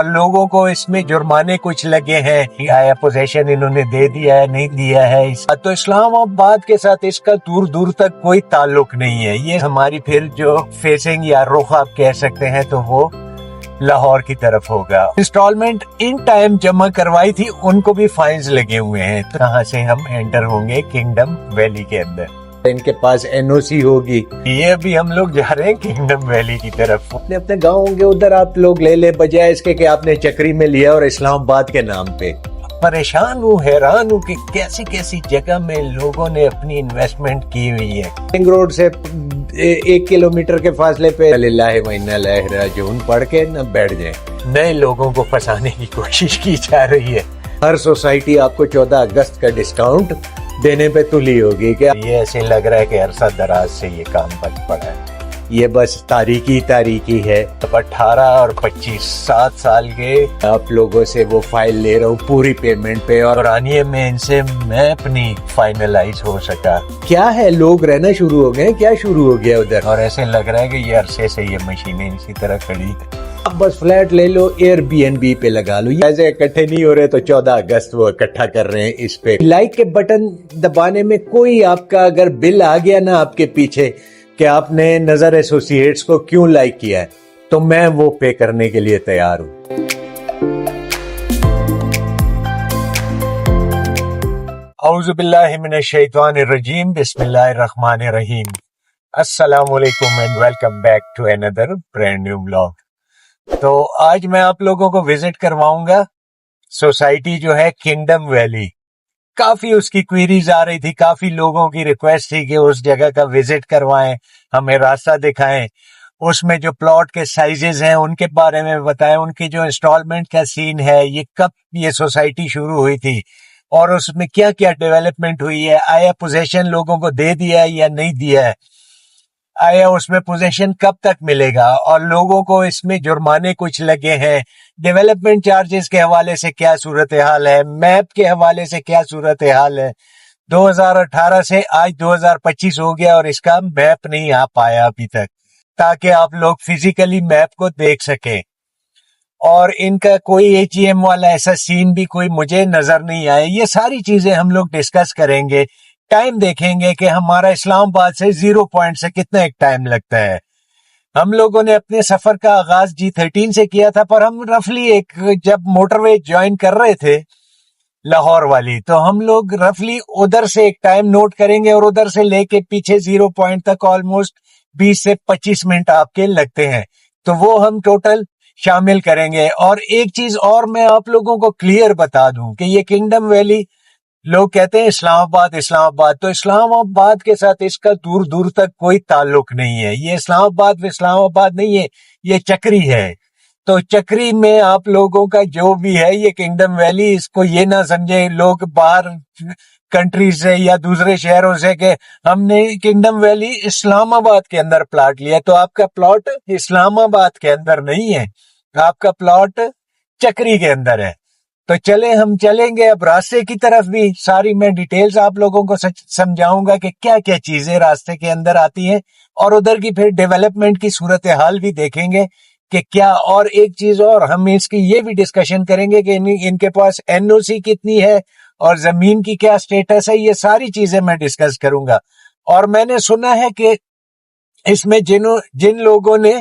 اور لوگوں کو اس میں جرمانے کچھ لگے ہیں، آیا پوزیشن انہوں نے دے دیا ہے نہیں دیا ہے۔ تو اسلام آباد کے ساتھ اس کا دور دور تک کوئی تعلق نہیں ہے۔ یہ ہماری پھر جو فیسنگ یا رخ آپ کہہ سکتے ہیں تو وہ لاہور کی طرف ہوگا۔ انسٹالمنٹ ان ٹائم جمع کروائی تھی ان کو بھی فائنز لگے ہوئے ہیں۔ کہاں سے ہم انٹر ہوں گے کنگڈم ویلی کے اندر، ان کے پاس NOC ہوگی۔ یہ ابھی ہم لوگ جا رہے ہیں کنگڈم ویلی کی طرف۔ اپنے گاؤں ہوں گے ادھر آپ لوگ لے لے، بجائے اس کے کہ آپ نے چکری میں لیا اور اسلام آباد کے نام پہ۔ پریشان ہوں، حیران ہوں کہ کیسی کیسی جگہ میں لوگوں نے اپنی انویسٹمنٹ کی ہوئی ہے۔ رنگ روڈ سے 1 کلومیٹر کے فاصلے پہ للہ و انا الیہ راجعون پڑھ کے نہ بیٹھ جائیں۔ نئے لوگوں کو پھنسانے کی کوشش کی جا رہی ہے۔ ہر سوسائٹی آپ کو 14 اگست کا ڈسکاؤنٹ دینے پہ تلی ہوگی کہ یہ ایسے لگ رہا ہے کہ عرصہ دراز سے یہ کام بچ پڑا ہے۔ یہ بس تاریکی ہے۔ 18 اور 25 7 سال کے آپ لوگوں سے وہ فائل لے رہا ہوں پوری پیمنٹ پہ، اور آنیے میں ان سے میپ نہیں فائنلائز ہو سکا۔ کیا ہے، لوگ رہنا شروع ہو گئے، کیا شروع ہو گیا ادھر، اور ایسے لگ رہا ہے کہ یہ عرصے سے یہ مشینیں اسی طرح کھڑی۔ اب بس فلیٹ لے لو، Airbnb پہ لگا لو۔ ایسے اکٹھے نہیں ہو رہے تو 14 اگست وہ اکٹھا کر رہے ہیں اس پہ۔ لائک کے بٹن دبانے میں کوئی آپ کا اگر بل آ گیا نا آپ کے پیچھے کہ آپ نے نظر ایسوسیٹس کو کیوں لائک کیا ہے، تو میں وہ پے کرنے کے لیے تیار ہوں۔ اعوذ باللہ من الشیطان الرجیم، بسم اللہ الرحمن الرحیم۔ السلام علیکم and welcome back to another brand new vlog۔ تو آج میں آپ لوگوں کو وزٹ کرواؤں گا سوسائٹی جو ہے کنگڈم ویلی۔ کافی اس کی کوئریز آ رہی تھی، کافی لوگوں کی ریکویسٹ تھی کہ اس جگہ کا وزٹ کروائیں، ہمیں راستہ دکھائیں، اس میں جو پلاٹ کے سائزز ہیں ان کے بارے میں بتائیں، ان کی جو انسٹالمنٹ کا سین ہے، یہ کب یہ سوسائٹی شروع ہوئی تھی اور اس میں کیا کیا ڈیولپمنٹ ہوئی ہے، آیا پوزیشن لوگوں کو دے دیا ہے یا نہیں دیا ہے، آیا اس میں پوزیشن کب تک ملے گا، اور لوگوں کو اس میں جرمانے کچھ لگے ہیں، ڈیولپمنٹ چارجز کے حوالے سے کیا صورتحال ہے، میپ کے حوالے سے کیا صورتحال ہے۔ 2018 سے آج 2025 ہو گیا اور اس کا میپ نہیں آ پایا ابھی تک، تاکہ آپ لوگ فزیکلی میپ کو دیکھ سکیں، اور ان کا کوئی HEM والا ایسا سین بھی کوئی مجھے نظر نہیں آیا۔ یہ ساری چیزیں ہم لوگ ڈسکس کریں گے، ٹائم دیکھیں گے کہ ہمارا اسلام آباد سے 0 پوائنٹ سے کتنا ایک ٹائم لگتا ہے۔ ہم لوگوں نے اپنے سفر کا آغاز G13 سے کیا تھا، پر ہم رفلی ایک جب موٹر وے جوائن کر رہے تھے لاہور والی، تو ہم لوگ رفلی ادھر سے ایک ٹائم نوٹ کریں گے اور ادھر سے لے کے پیچھے 0 پوائنٹ تک آلموسٹ 20 سے 25 منٹ آپ کے لگتے ہیں، تو وہ ہم ٹوٹل شامل کریں گے۔ اور ایک چیز اور میں آپ لوگوں کو کلیئر بتا دوں کہ یہ کنگڈم ویلی، لوگ کہتے ہیں اسلام آباد اسلام آباد، تو اسلام آباد کے ساتھ اس کا دور دور تک کوئی تعلق نہیں ہے۔ یہ اسلام آباد نہیں ہے، یہ چکری ہے۔ تو چکری میں آپ لوگوں کا جو بھی ہے یہ کنگڈم ویلی، اس کو یہ نہ سمجھے لوگ باہر کنٹریز سے یا دوسرے شہروں سے کہ ہم نے کنگڈم ویلی اسلام آباد کے اندر پلاٹ لیا، تو آپ کا پلاٹ اسلام آباد کے اندر نہیں ہے، آپ کا پلاٹ چکری کے اندر ہے۔ تو ہم چلیں گے اب راستے کی طرف بھی، ساری میں ڈیٹیلز آپ لوگوں کو سمجھاؤں گا کہ کیا کیا چیزیں راستے کے اندر آتی ہیں، اور ادھر کی پھر ڈیولپمنٹ کی صورتحال بھی دیکھیں گے کہ کیا۔ اور ایک چیز اور ہم اس کی یہ بھی ڈسکشن کریں گے کہ ان کے پاس NOC کتنی ہے اور زمین کی کیا سٹیٹس ہے، یہ ساری چیزیں میں ڈسکس کروں گا۔ اور میں نے سنا ہے کہ اس میں جن لوگوں نے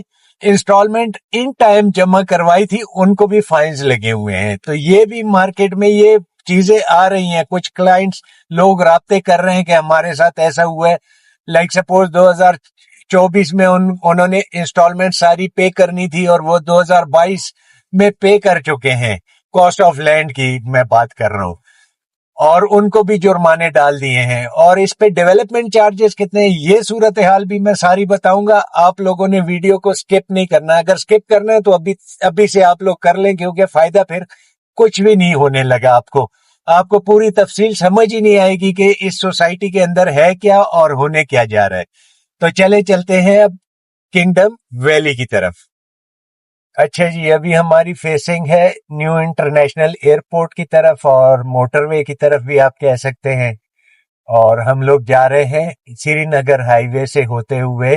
انسٹالمنٹ ان ٹائم جمع کروائی تھی ان کو بھی فائنز لگے ہوئے ہیں، تو یہ بھی مارکیٹ میں یہ چیزیں آ رہی ہیں۔ کچھ کلائنٹس لوگ رابطے کر رہے ہیں کہ ہمارے ساتھ ایسا ہوا ہے، لائک سپوز 2024 میں انہوں نے انسٹالمنٹ ساری پے کرنی تھی اور وہ 2022 میں پے کر چکے ہیں، کاسٹ آف لینڈ کی میں بات کر رہا ہوں، اور ان کو بھی جرمانے ڈال دیے ہیں۔ اور اس پہ ڈیولپمنٹ چارجز کتنے، یہ صورتحال بھی میں ساری بتاؤں گا۔ آپ لوگوں نے ویڈیو کو سکپ نہیں کرنا، اگر سکپ کرنا ہے تو ابھی سے آپ لوگ کر لیں، کیونکہ فائدہ پھر کچھ بھی نہیں ہونے لگا۔ آپ کو پوری تفصیل سمجھ ہی نہیں آئے گی کہ اس سوسائٹی کے اندر ہے کیا اور ہونے کیا جا رہا ہے۔ تو چلتے ہیں اب کنگڈم ویلی کی طرف۔ اچھا جی، ابھی ہماری فیسنگ ہے نیو انٹرنیشنل ایئرپورٹ کی طرف اور موٹر وے کی طرف بھی آپ کہہ سکتے ہیں، اور ہم لوگ جا رہے ہیں سری نگر ہائی وے سے ہوتے ہوئے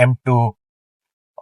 M2।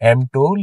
M2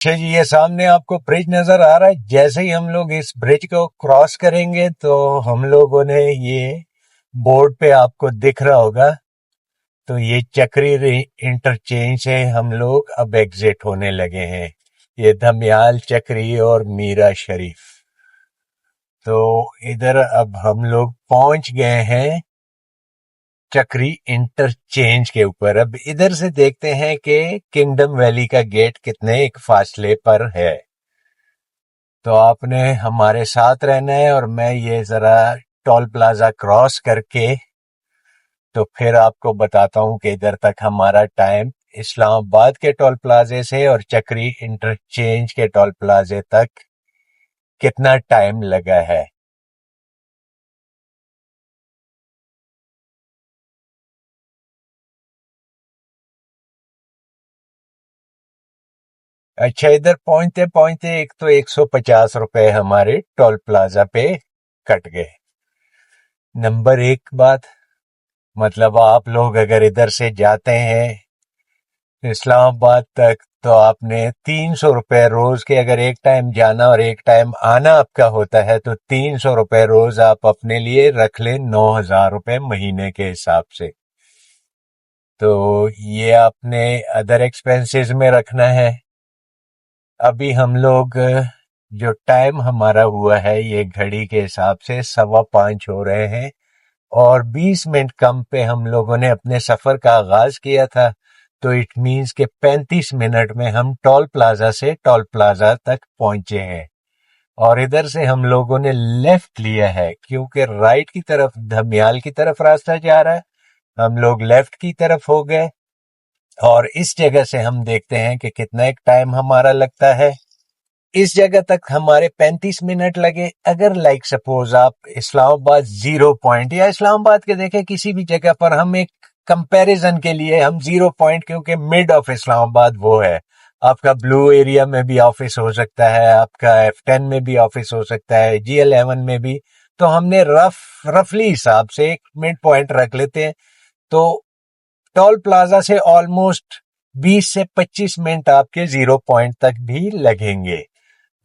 اچھا جی، یہ سامنے آپ کو برج نظر آ رہا ہے. جیسے ہی ہم لوگ اس برج کو کراس کریں گے تو ہم لوگوں نے یہ بورڈ پہ آپ کو دکھ رہا ہوگا، تو یہ چکری انٹرچینج سے ہم لوگ اب ایگزٹ ہونے لگے ہیں. یہ دھمیال چکری اور میرا شریف. تو ادھر اب ہم لوگ پہنچ گئے ہیں چکری انٹرچینج کے اوپر. اب ادھر سے دیکھتے ہیں کہ کنگڈم ویلی کا گیٹ کتنے ایک فاصلے پر ہے. تو آپ نے ہمارے ساتھ رہنا ہے، اور میں یہ ذرا ٹول پلازا کراس کر کے تو پھر آپ کو بتاتا ہوں کہ ادھر تک ہمارا ٹائم اسلام آباد کے ٹول پلازے سے اور چکری انٹرچینج کے ٹول پلازے تک کتنا ٹائم لگا ہے. اچھا، ادھر پہنچتے پہنچتے ایک تو 150 روپے ہمارے ٹول پلازا پہ کٹ گئے. نمبر ایک بات، مطلب آپ لوگ اگر ادھر سے جاتے ہیں اسلام آباد تک تو آپ نے 300 روپے روز کے، اگر ایک ٹائم جانا اور ایک ٹائم آنا آپ کا ہوتا ہے تو 300 روپے روز آپ اپنے لیے رکھ لیں 9,000 روپے مہینے کے حساب سے. تو یہ آپ نے ادر ایکسپینسز میں رکھنا ہے. ابھی ہم لوگ جو ٹائم ہمارا ہوا ہے یہ گھڑی کے حساب سے 5:15 ہو رہے ہیں، اور 20 منٹ کم پہ ہم لوگوں نے اپنے سفر کا آغاز کیا تھا. تو اٹ مینز کہ 35 منٹ میں ہم ٹول پلازا سے ٹول پلازا تک پہنچے ہیں. اور ادھر سے ہم لوگوں نے لیفٹ لیا ہے کیونکہ رائٹ کی طرف دھمیال کی طرف راستہ جا رہا ہے. ہم لوگ لیفٹ کی طرف ہو گئے، اور اس جگہ سے ہم دیکھتے ہیں کہ کتنا ایک ٹائم ہمارا لگتا ہے. اس جگہ تک ہمارے 35 منٹ لگے. اگر لائک سپوز آپ اسلام آباد 0 پوائنٹ یا اسلام آباد کے دیکھیں کسی بھی جگہ پر، ہم ایک کمپیریزن کے لیے ہم 0 پوائنٹ، کیونکہ مڈ آف اسلام آباد وہ ہے. آپ کا بلو ایریا میں بھی آفس ہو سکتا ہے، آپ کا F10 میں بھی آفس ہو سکتا ہے، G11 میں بھی. تو ہم نے رفلی حساب سے ایک مڈ پوائنٹ رکھ لیتے ہیں. تو ٹول پلازا سے آلموسٹ 20 سے 25 منٹ آپ کے 0 پوائنٹ تک بھی لگیں گے.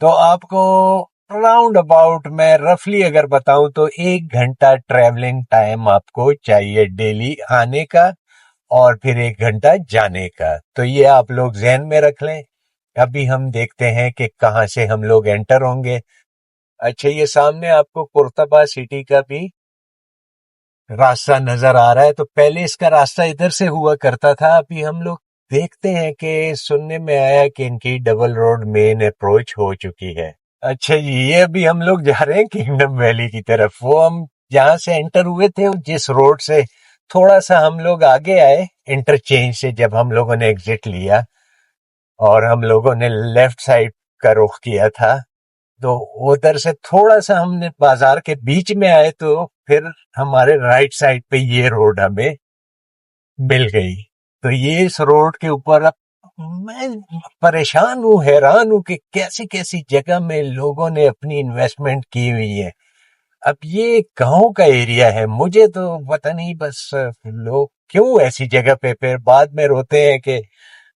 تو آپ کو راؤنڈ اباؤٹ میں رفلی اگر بتاؤں تو 1 گھنٹہ ٹریولنگ ٹائم آپ کو چاہیے ڈیلی آنے کا، اور پھر 1 گھنٹہ جانے کا. تو یہ آپ لوگ ذہن میں رکھ لیں. ابھی ہم دیکھتے ہیں کہ کہاں سے ہم لوگ انٹر ہوں گے. اچھا، یہ سامنے آپ کو قرطبہ سٹی کا بھی راستہ نظر آ رہا ہے. تو پہلے اس کا راستہ ادھر سے ہوا کرتا تھا. ابھی ہم لوگ دیکھتے ہیں کہ سننے میں آیا کہ ان کی ڈبل روڈ مین اپروچ ہو چکی ہے. اچھا جی، یہ ابھی ہم لوگ جا رہے ہیں کنگڈم ویلی کی طرف. وہ ہم جہاں سے انٹر ہوئے تھے جس روڈ سے تھوڑا سا ہم لوگ آگے آئے انٹرچینج سے، جب ہم لوگوں نے ایگزٹ لیا اور ہم لوگوں نے لیفٹ سائڈ کا رخ کیا تھا، تو ادھر سے تھوڑا سا ہم نے بازار کے بیچ میں آئے تو پھر ہمارے رائٹ سائڈ پہ یہ روڈ ہمیں مل گئی. تو یہ اس روڈ کے اوپر اب میں پریشان ہوں، حیران ہوں کہ کیسی کیسی جگہ میں لوگوں نے اپنی انویسٹمنٹ کی ہوئی ہے. اب یہ گاؤں کا ایریا ہے، مجھے تو پتہ نہیں بس لوگ کیوں ایسی جگہ پہ پھر بعد میں روتے ہیں کہ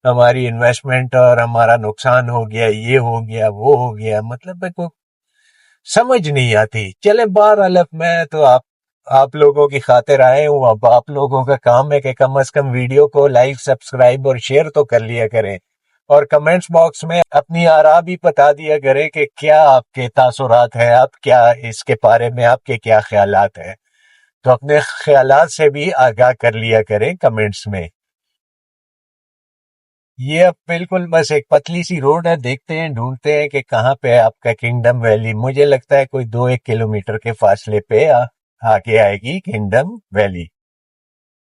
ہماری انویسٹمنٹ اور ہمارا نقصان ہو گیا، یہ ہو گیا، وہ ہو گیا. مطلب کوئی سمجھ نہیں آتی. چلیں بہرحال اب میں تو آپ لوگوں کی خاطر آئے ہوں. اب آپ لوگوں کا کام ہے کہ کم از کم ویڈیو کو لائک، سبسکرائب اور شیئر تو کر لیا کریں، اور کمنٹس باکس میں اپنی آراء بھی بتا دیا کریں کہ کیا آپ کے تاثرات ہیں، آپ کیا اس کے بارے میں آپ کے کیا خیالات ہیں. تو اپنے خیالات سے بھی آگاہ کر لیا کریں کمنٹس میں. یہ اب بالکل بس ایک پتلی سی روڈ ہے. دیکھتے ہیں، ڈھونڈتے ہیں کہ کہاں پہ آپ کا کنگڈم ویلی. مجھے لگتا ہے کوئی 2-1 کلومیٹر کے فاصلے پہ آگے آئے گی کنگڈم ویلی.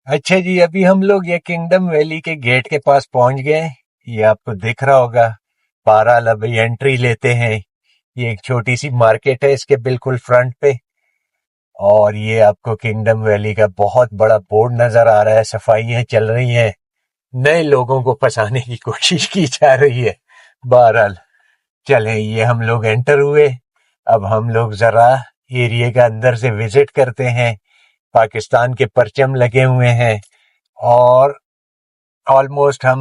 اچھا جی، ابھی ہم لوگ یہ کنگڈم ویلی کے گیٹ کے پاس پہنچ گئے. یہ آپ کو دکھ رہا ہوگا. بہرحال ابھی انٹری لیتے ہیں. یہ ایک چھوٹی سی مارکیٹ ہے اس کے بالکل فرنٹ پہ، اور یہ آپ کو کنگڈم ویلی کا بہت بڑا بورڈ نظر آ رہا ہے. صفائیاں چل رہی ہیں، نئے لوگوں کو پھنسانے کی کوشش کی جا رہی ہے. بہرحال چلیں، یہ ہم لوگ انٹر ہوئے. اب ہم لوگ ذرا ایریے کا اندر سے وزٹ کرتے ہیں. پاکستان کے پرچم لگے ہوئے ہیں، اور آلموسٹ ہم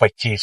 25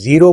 0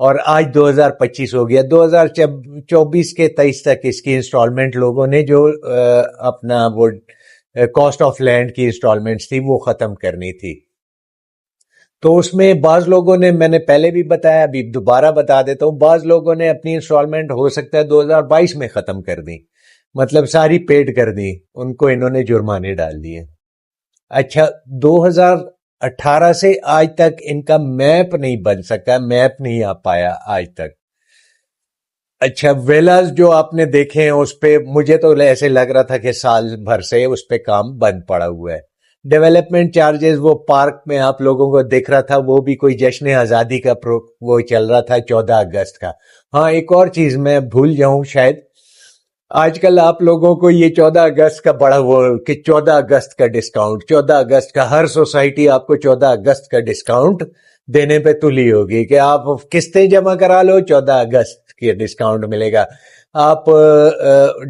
اور آج 2025 ہو گیا. 2024 کے 23 تک اس کی انسٹالمنٹ لوگوں نے جو اپنا وہ کاسٹ آف لینڈ کی انسٹالمنٹس تھی وہ ختم کرنی تھی. تو اس میں بعض لوگوں نے, میں نے پہلے بھی بتایا, ابھی دوبارہ بتا دیتا ہوں, بعض لوگوں نے اپنی انسٹالمنٹ ہو سکتا ہے 2022 میں ختم کر دی, مطلب ساری پیڈ کر دی, ان کو انہوں نے جرمانے ڈال دیے. اچھا 2018 سے آج تک ان کا میپ نہیں بن سکا, میپ نہیں آ پایا آج تک. اچھا ویلاز جو آپ نے دیکھے ہیں اس پہ مجھے تو ایسے لگ رہا تھا کہ سال بھر سے اس پہ کام بند پڑا ہوا ہے. ڈیولپمنٹ چارجز وہ پارک میں آپ لوگوں کو دیکھ رہا تھا, وہ بھی کوئی جشن آزادی کا وہ چل رہا تھا 14 اگست کا. ہاں ایک اور چیز میں بھول جاؤں شاید, آج کل آپ لوگوں کو یہ 14 اگست کا بڑا وہ کہ 14 اگست کا ڈسکاؤنٹ, 14 اگست کا ہر سوسائٹی آپ کو 14 اگست کا ڈسکاؤنٹ دینے پہ تلی ہوگی کہ آپ قسطیں جمع کرا لو 14 اگست کی ڈسکاؤنٹ ملے گا, آپ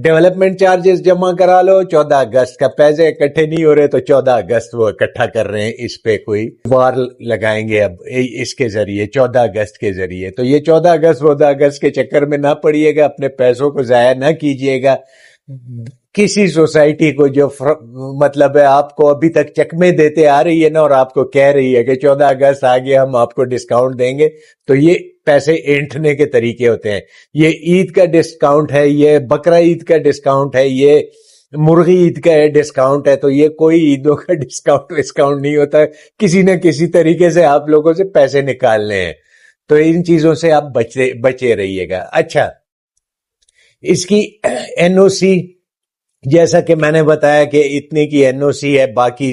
ڈیولپمنٹ چارجز جمع کرا لو 14 اگست کا, پیسے اکٹھے نہیں ہو رہے تو 14 اگست وہ اکٹھا کر رہے ہیں, اس پہ کوئی وار لگائیں گے اب اس کے ذریعے 14 اگست کے ذریعے. تو یہ 14 اگست 14 اگست کے چکر میں نہ پڑیے گا, اپنے پیسوں کو ضائع نہ کیجیے گا. کسی سوسائٹی کو جو مطلب ہے آپ کو ابھی تک چکمے دیتے آ رہی ہے نا, اور آپ کو کہہ رہی ہے کہ 14 اگست آ گیا ہم آپ کو ڈسکاؤنٹ دیں گے, تو یہ پیسے اینٹھنے کے طریقے ہوتے ہیں. یہ عید کا ڈسکاؤنٹ ہے, یہ بقرہ عید کا ڈسکاؤنٹ ہے, یہ مرغی عید کا ڈسکاؤنٹ ہے, تو یہ کوئی عیدوں کا ڈسکاؤنٹ نہیں ہوتا, کسی نہ کسی طریقے سے آپ لوگوں سے پیسے نکالنے ہیں. تو ان چیزوں سے آپ بچے رہیے گا. اچھا اس کی این او سی, جیسا کہ میں نے بتایا کہ اتنے کی این او سی ہے, باقی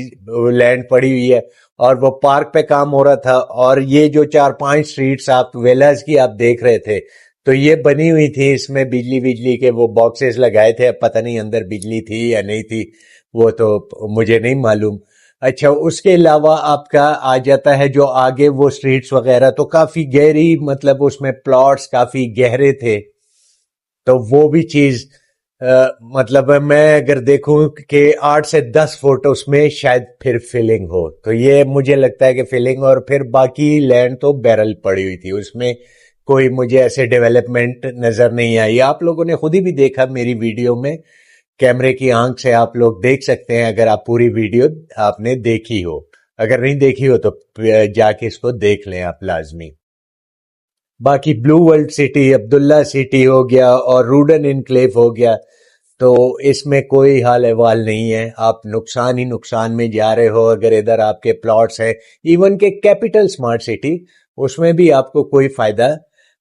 لینڈ پڑی ہوئی ہے, اور وہ پارک پہ کام ہو رہا تھا. اور یہ جو 4-5 سٹریٹس آپ ویلاز کی آپ دیکھ رہے تھے, تو یہ بنی ہوئی تھی, اس میں بجلی کے وہ باکسز لگائے تھے, اب پتہ نہیں اندر بجلی تھی یا نہیں تھی, وہ تو مجھے نہیں معلوم. اچھا اس کے علاوہ آپ کا آ جاتا ہے جو آگے وہ سٹریٹس وغیرہ, تو کافی گہری, مطلب اس میں پلاٹس کافی گہرے تھے, تو وہ بھی چیز مطلب میں اگر دیکھوں کہ 8 سے 10 فٹ اس میں شاید پھر فلنگ ہو, تو یہ مجھے لگتا ہے کہ فلنگ, اور پھر باقی لینڈ تو بیرل پڑی ہوئی تھی, اس میں کوئی مجھے ایسے ڈیولپمنٹ نظر نہیں آئی. آپ لوگوں نے خود ہی بھی دیکھا میری ویڈیو میں, کیمرے کی آنکھ سے آپ لوگ دیکھ سکتے ہیں اگر آپ پوری ویڈیو آپ نے دیکھی ہو. اگر نہیں دیکھی ہو تو جا کے اس کو دیکھ لیں آپ لازمی. باقی بلو ورلڈ سٹی, عبداللہ سٹی ہو گیا, اور روڈن انکلیو ہو گیا, تو اس میں کوئی حال احوال نہیں ہے, آپ نقصان ہی نقصان میں جا رہے ہو. اگر ادھر آپ کے پلاٹس ہیں, ایون کہ کیپٹل سمارٹ سٹی, اس میں بھی آپ کو کوئی فائدہ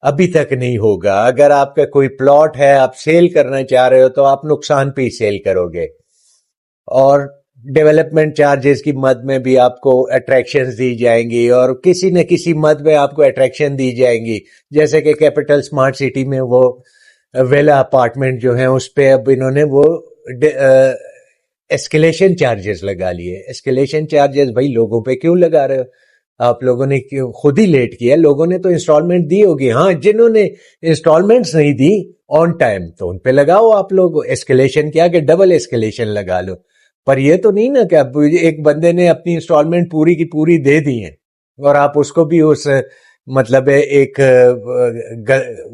ابھی تک نہیں ہوگا. اگر آپ کا کوئی پلاٹ ہے, آپ سیل کرنا چاہ رہے ہو, تو آپ نقصان پہ ہی سیل کرو گے. اور ڈیولپمنٹ چارجز کی مد میں بھی آپ کو اٹریکشنز دی جائیں گی, اور کسی نہ کسی مد میں آپ کو اٹریکشن دی جائیں گی, جیسے کہ کیپٹل سمارٹ سٹی میں وہ ویلا اپارٹمنٹ جو ہیں اس پہ اب انہوں نے وہ ایسکیلیشن چارجز لگا لیے. ایسکیلیشن چارجز بھائی لوگوں پہ کیوں لگا رہے ہو, آپ لوگوں نے خود ہی لیٹ کیا, لوگوں نے تو انسٹالمنٹ دی ہوگی. ہاں جنہوں نے انسٹالمنٹس نہیں دی آن ٹائم, تو ان پہ لگاؤ آپ لوگ ایسکیلیشن, کیا کہ ڈبل ایسکیلیشن لگا لو. پر یہ تو نہیں نا کہ اب ایک بندے نے اپنی انسٹالمنٹ پوری کی پوری دے دی ہیں, اور آپ اس کو بھی اس مطلب ایک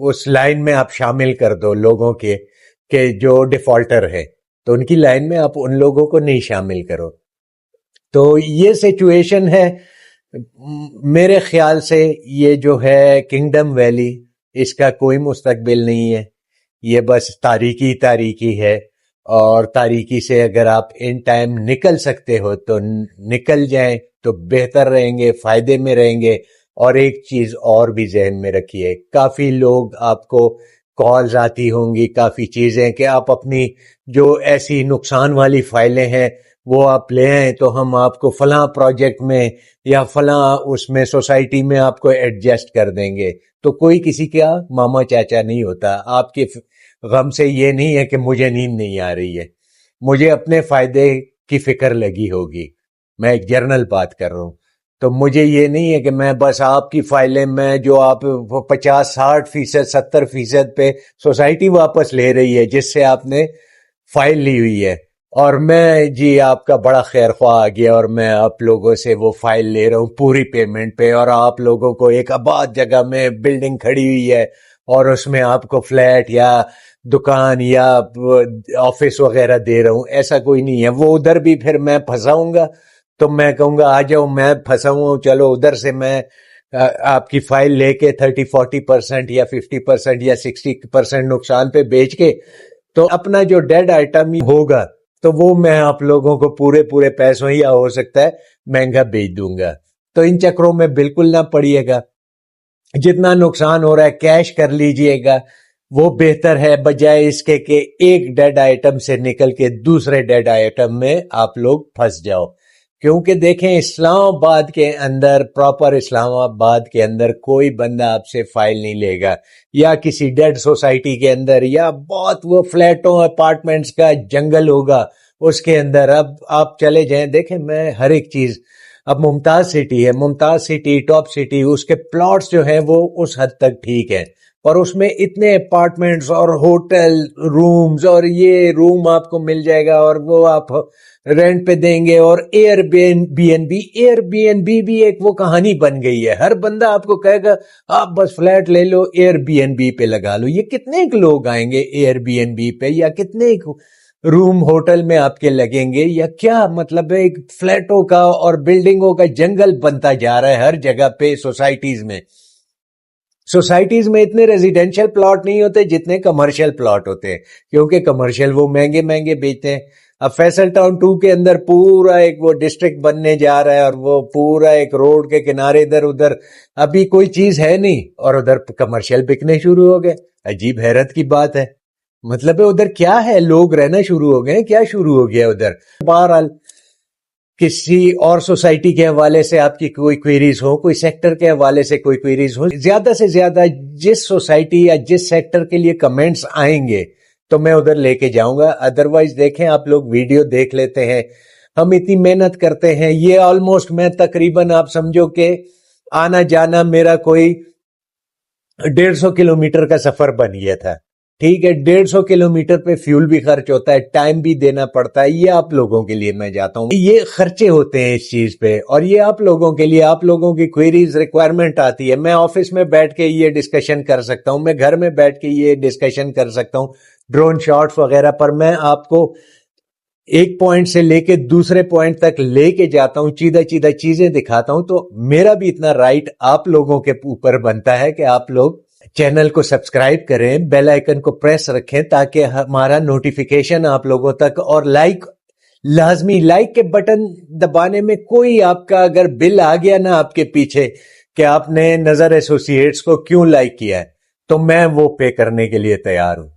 اس لائن میں آپ شامل کر دو لوگوں کے کہ جو ڈیفالٹر ہے, تو ان کی لائن میں آپ ان لوگوں کو نہیں شامل کرو. تو یہ سچویشن ہے میرے خیال سے. یہ جو ہے کنگڈم ویلی, اس کا کوئی مستقبل نہیں ہے, یہ بس تاریکی ہے, اور تاریکی سے اگر آپ ان ٹائم نکل سکتے ہو تو نکل جائیں تو بہتر رہیں گے, فائدے میں رہیں گے. اور ایک چیز اور بھی ذہن میں رکھیے, کافی لوگ آپ کو کالز آتی ہوں گی, کافی چیزیں کہ آپ اپنی جو ایسی نقصان والی فائلیں ہیں وہ آپ لے آئیں, تو ہم آپ کو فلاں پروجیکٹ میں یا فلاں اس میں سوسائٹی میں آپ کو ایڈجسٹ کر دیں گے. تو کوئی کسی کا ماما چاچا نہیں ہوتا. آپ کے غم سے یہ نہیں ہے کہ مجھے نیند نہیں آ رہی ہے, مجھے اپنے فائدے کی فکر لگی ہوگی. میں ایک جرنل بات کر رہا ہوں, تو مجھے یہ نہیں ہے کہ میں بس آپ کی فائلیں میں جو آپ 50-60%, 70% پہ سوسائٹی واپس لے رہی ہے جس سے آپ نے فائل لی ہوئی ہے, اور میں جی آپ کا بڑا خیر خواہ آ گیا اور میں آپ لوگوں سے وہ فائل لے رہا ہوں پوری پیمنٹ پہ، اور آپ لوگوں کو ایک آباد جگہ میں بلڈنگ کھڑی ہوئی ہے اور اس میں آپ کو فلیٹ یا دکان یا آفس وغیرہ دے رہا ہوں. ایسا کوئی نہیں ہے. وہ ادھر بھی پھر میں پھنساؤں گا تو میں کہوں گا آ جاؤ، میں پھنسا ہوں، چلو ادھر سے میں آپ کی فائل لے کے 30-40% یا 50% یا 60% نقصان پہ بیچ کے تو اپنا جو ڈیڈ آئٹم ہوگا تو وہ میں آپ لوگوں کو پورے پیسوں یا ہو سکتا ہے مہنگا بیچ دوں گا. تو ان چکروں میں بالکل نہ پڑیے گا. جتنا نقصان ہو رہا ہے کیش کر لیجئے گا، وہ بہتر ہے بجائے اس کے کہ ایک ڈیڈ آئٹم سے نکل کے دوسرے ڈیڈ آئٹم میں آپ لوگ پھنس جاؤ. کیونکہ دیکھیں اسلام آباد کے اندر، پراپر اسلام آباد کے اندر کوئی بندہ آپ سے فائل نہیں لے گا، یا کسی ڈیڈ سوسائٹی کے اندر، یا بہت وہ فلیٹوں اپارٹمنٹس کا جنگل ہوگا اس کے اندر. اب آپ چلے جائیں، دیکھیں میں ہر ایک چیز، اب ممتاز سٹی ہے، ممتاز سٹی، ٹاپ سٹی، اس کے پلاٹس جو ہیں وہ اس حد تک ٹھیک ہیں، اور اس میں اتنے اپارٹمنٹس اور ہوٹل رومز، اور یہ روم آپ کو مل جائے گا اور وہ آپ رینٹ پہ دیں گے. اور ایئر بی این بی بھی ایک وہ کہانی بن گئی ہے. ہر بندہ آپ کو کہے گا آپ بس فلیٹ لے لو، ایئر بی این بی پہ لگا لو. یہ کتنے لوگ آئیں گے ایئر بی این بی پہ، یا کتنے روم ہوٹل میں آپ کے لگیں گے، یا کیا مطلب ہے؟ ایک فلیٹوں کا اور بلڈنگوں کا جنگل بنتا جا رہا ہے ہر جگہ پہ. سوسائٹیز میں اتنے ریزیڈینشل پلاٹ نہیں ہوتے جتنے کمرشل پلاٹ ہوتے ہیں، کیونکہ کمرشل وہ مہنگے بیچتے ہیں. اب فیصل ٹاؤن 2 کے اندر پورا ایک وہ ڈسٹرکٹ بننے جا رہا ہے، اور وہ پورا ایک روڈ کے کنارے ادھر ادھر ابھی کوئی چیز ہے نہیں، اور ادھر کمرشل بکنے شروع ہو گئے. عجیب حیرت کی بات ہے. مطلب ہے ادھر کیا ہے، لوگ رہنا شروع ہو گئے، کیا شروع ہو گیا ادھر؟ بہرحال کسی اور سوسائٹی کے حوالے سے آپ کی کوئی کوئریز ہو، کوئی سیکٹر کے حوالے سے کوئی کوئریز ہو، زیادہ سے زیادہ جس سوسائٹی یا جس سیکٹر کے لیے کمنٹس آئیں گے تو میں ادھر لے کے جاؤں گا. ادروائز دیکھیں آپ لوگ ویڈیو دیکھ لیتے ہیں، ہم اتنی محنت کرتے ہیں. یہ آلموسٹ میں تقریباً آپ سمجھو کہ آنا جانا میرا کوئی 150 کلومیٹر کا سفر بن گیا تھا. ٹھیک ہے، 150 کلومیٹر پہ فیول بھی خرچ ہوتا ہے، ٹائم بھی دینا پڑتا ہے. یہ آپ لوگوں کے لیے میں جاتا ہوں، یہ خرچے ہوتے ہیں اس چیز پہ، اور یہ آپ لوگوں کے لیے، آپ لوگوں کی کوئریز ریکوائرمنٹ آتی ہے. میں آفس میں بیٹھ کے یہ ڈسکشن کر سکتا ہوں، میں گھر میں بیٹھ کے یہ ڈسکشن کر سکتا ہوں ڈرون شاٹس وغیرہ پر. میں آپ کو ایک پوائنٹ سے لے کے دوسرے پوائنٹ تک لے کے جاتا ہوں، چیدہ چیزیں دکھاتا ہوں. تو میرا بھی اتنا رائٹ آپ لوگوں کے اوپر بنتا ہے کہ آپ لوگ چینل کو سبسکرائب کریں، بیل آئیکن کو پریس رکھیں تاکہ ہمارا نوٹیفیکیشن آپ لوگوں تک، اور لازمی لائک کے بٹن دبانے میں کوئی آپ کا اگر بل آ گیا نا آپ کے پیچھے کہ آپ نے نظر ایسوسی ایٹس کو کیوں لائک کیا ہے، تو میں وہ پے کرنے کے لیے تیار ہوں.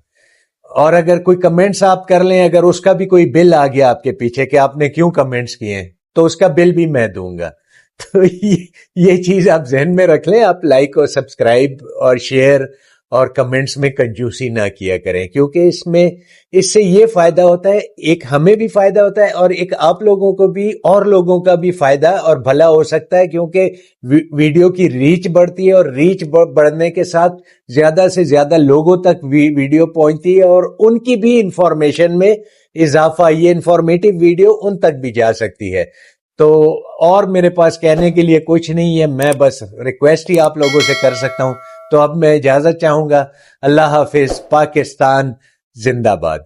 اور اگر کوئی کمنٹس آپ کر لیں، اگر اس کا بھی کوئی بل آ گیا آپ کے پیچھے کہ آپ نے کیوں کمنٹس کیے ہیں، تو اس کا بل بھی میں دوں گا. تو یہ چیز آپ ذہن میں رکھ لیں. آپ لائک اور سبسکرائب اور شیئر اور کمنٹس میں کنجوسی نہ کیا کریں، کیونکہ اس سے یہ فائدہ ہوتا ہے، ایک ہمیں بھی فائدہ ہوتا ہے اور ایک آپ لوگوں کو بھی اور لوگوں کا بھی فائدہ اور بھلا ہو سکتا ہے. کیونکہ ویڈیو کی ریچ بڑھتی ہے، اور ریچ بڑھنے کے ساتھ زیادہ سے زیادہ لوگوں تک ویڈیو پہنچتی ہے، اور ان کی بھی انفارمیشن میں اضافہ، یہ انفارمیٹو ویڈیو ان تک بھی جا سکتی ہے. تو اور میرے پاس کہنے کے لیے کچھ نہیں ہے، میں بس ریکویسٹ ہی آپ لوگوں سے کر سکتا ہوں. تو اب میں اجازت چاہوں گا. اللہ حافظ. پاکستان زندہ باد.